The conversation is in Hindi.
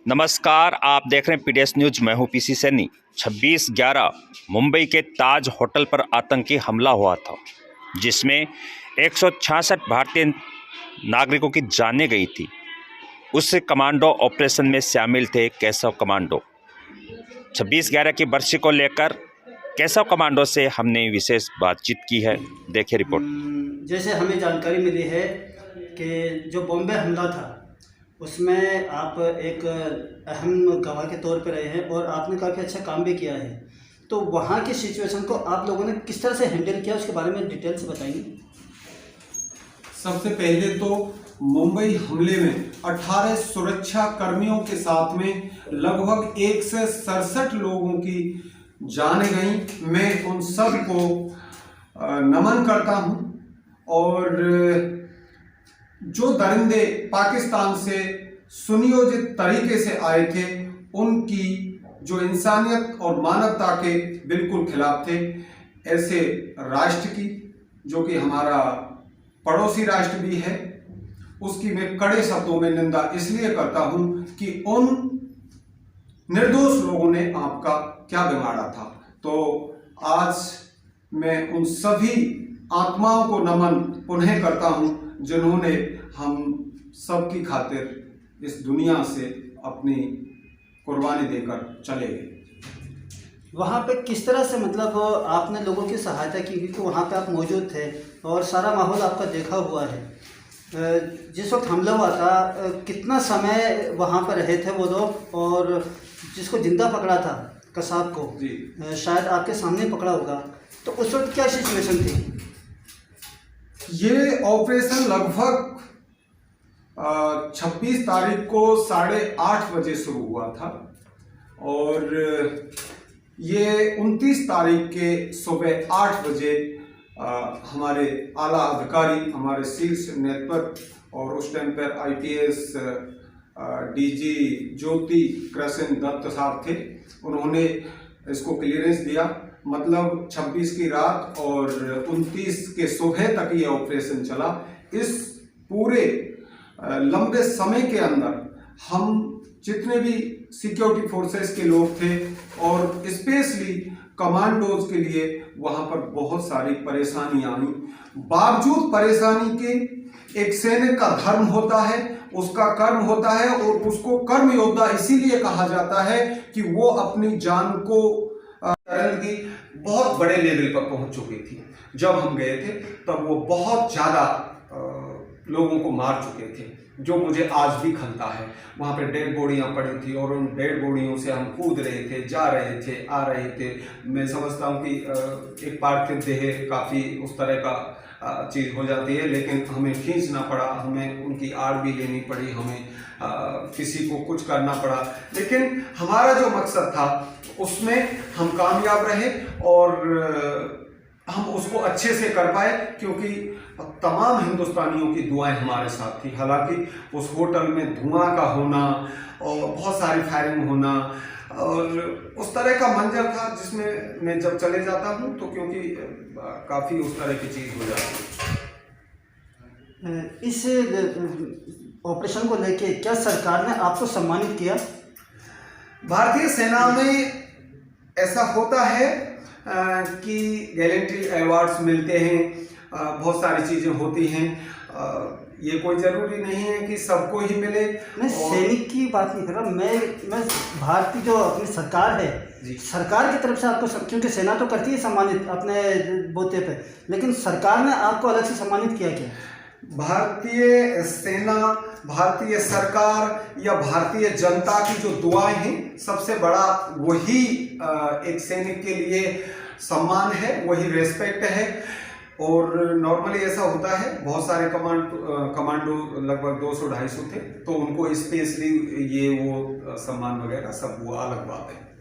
नमस्कार, आप देख रहे हैं पीडीएस न्यूज। मैं हूं पीसी सैनी। 26/11 मुंबई के ताज होटल पर आतंकी हमला हुआ था, जिसमें 166 भारतीय नागरिकों की जानें गई थी। उस कमांडो ऑपरेशन में शामिल थे केशव कमांडो। 26/11 की बरसी को लेकर केशव कमांडो से हमने विशेष बातचीत की है। देखिए रिपोर्ट। जैसे हमें जानकारी मिली है कि जो बॉम्बे हमला था उसमें आप एक अहम गवाह के तौर पर रहे हैं और आपने काफ़ी अच्छा काम भी किया है। तो वहाँ की सिचुएशन को आप लोगों ने किस तरह से हैंडल किया, उसके बारे में डिटेल से बताइए। सबसे पहले तो मुंबई हमले में 18 सुरक्षा कर्मियों के साथ में लगभग 167 लोगों की जानें गई। मैं उन सब को नमन करता हूं। और जो दरिंदे पाकिस्तान से सुनियोजित तरीके से आए थे, उनकी जो इंसानियत और मानवता के बिल्कुल खिलाफ थे, ऐसे राष्ट्र की, जो कि हमारा पड़ोसी राष्ट्र भी है, उसकी मैं कड़े शब्दों में निंदा इसलिए करता हूं कि उन निर्दोष लोगों ने आपका क्या बिगाड़ा था। तो आज मैं उन सभी आत्माओं को नमन पुनः करता हूं जिन्होंने हम सबकी खातिर इस दुनिया से अपनी कुर्बानी देकर चले गए। वहाँ पे किस तरह से मतलब आपने लोगों की सहायता की, क्योंकि वहाँ पे आप मौजूद थे और सारा माहौल आपका देखा हुआ है। जिस वक्त हमला हुआ था कितना समय वहाँ पर रहे थे वो लोग, और जिसको जिंदा पकड़ा था कसाब को शायद आपके सामने पकड़ा होगा, तो उस वक्त क्या सिचुएशन थी? ये ऑपरेशन लगभग 26 तारीख को 8:30 बजे शुरू हुआ था और ये 29 तारीख के सुबह 8 बजे हमारे आला अधिकारी, हमारे शीर्ष नेतृत्व और उस टाइम पर आईपीएस डीजी ज्योति कृष्ण दत्त साहब थे, उन्होंने इसको क्लियरेंस दिया। मतलब 26 की रात और 29 के सुबह तक ये ऑपरेशन चला। इस पूरे लंबे समय के अंदर हम जितने भी सिक्योरिटी फोर्सेस के लोग थे और स्पेशली कमांडोज के लिए वहां पर बहुत सारी परेशानियां आई। बावजूद परेशानी के एक सैनिक का धर्म होता है, उसका कर्म होता है, और उसको कर्म योद्धा इसीलिए कहा जाता है कि वो अपनी जान को की बहुत बड़े लेवल पर पहुंच चुकी थी। जब हम गए थे तब वो बहुत ज्यादा लोगों को मार चुके थे, जो मुझे आज भी खलता है। वहां पे डेड बॉडियां पड़ी थी और उन डेड बॉडियों से हम कूद रहे थे, जा रहे थे, आ रहे थे। मैं समझता हूं कि एक पार्थिव देह काफी उस तरह का चीज हो जाती है, लेकिन हमें खींचना पड़ा, हमें उनकी आड़ भी लेनी पड़ी, हमें किसी को कुछ करना पड़ा, लेकिन हमारा जो मकसद था उसमें हम कामयाब रहे और हम उसको अच्छे से कर पाए, क्योंकि तमाम हिंदुस्तानियों की दुआएं हमारे साथ थी। हालांकि उस होटल में धुआं का होना और बहुत सारी फायरिंग होना और उस तरह का मंजर था जिसमें मैं जब चले जाता हूं तो क्योंकि काफी उस तरह की चीज हो जाती है। इस ऑपरेशन को लेके क्या सरकार ने आपको सम्मानित किया? भारतीय सेना में ऐसा होता है कि गैलेंट्री अवार्ड्स मिलते हैं, बहुत सारी चीजें होती हैं। ये कोई जरूरी नहीं है कि सबको ही मिले। मैं सैनिक की बात नहीं कर रहा, मैं भारतीय जो अपनी सरकार है, सरकार की तरफ से आपको, क्योंकि सेना तो करती है सम्मानित अपने बोते पे, लेकिन सरकार ने आपको अलग से सम्मानित किया क्या? भारतीय सेना, भारतीय सरकार या भारतीय जनता की जो दुआएं हैं, सबसे बड़ा वही एक सैनिक के लिए सम्मान है, वही रेस्पेक्ट है। और नॉर्मली ऐसा होता है, बहुत सारे कमांडो लगभग 200-250 थे, तो उनको स्पेशली ये वो सम्मान वगैरह सब वो अलग बात है।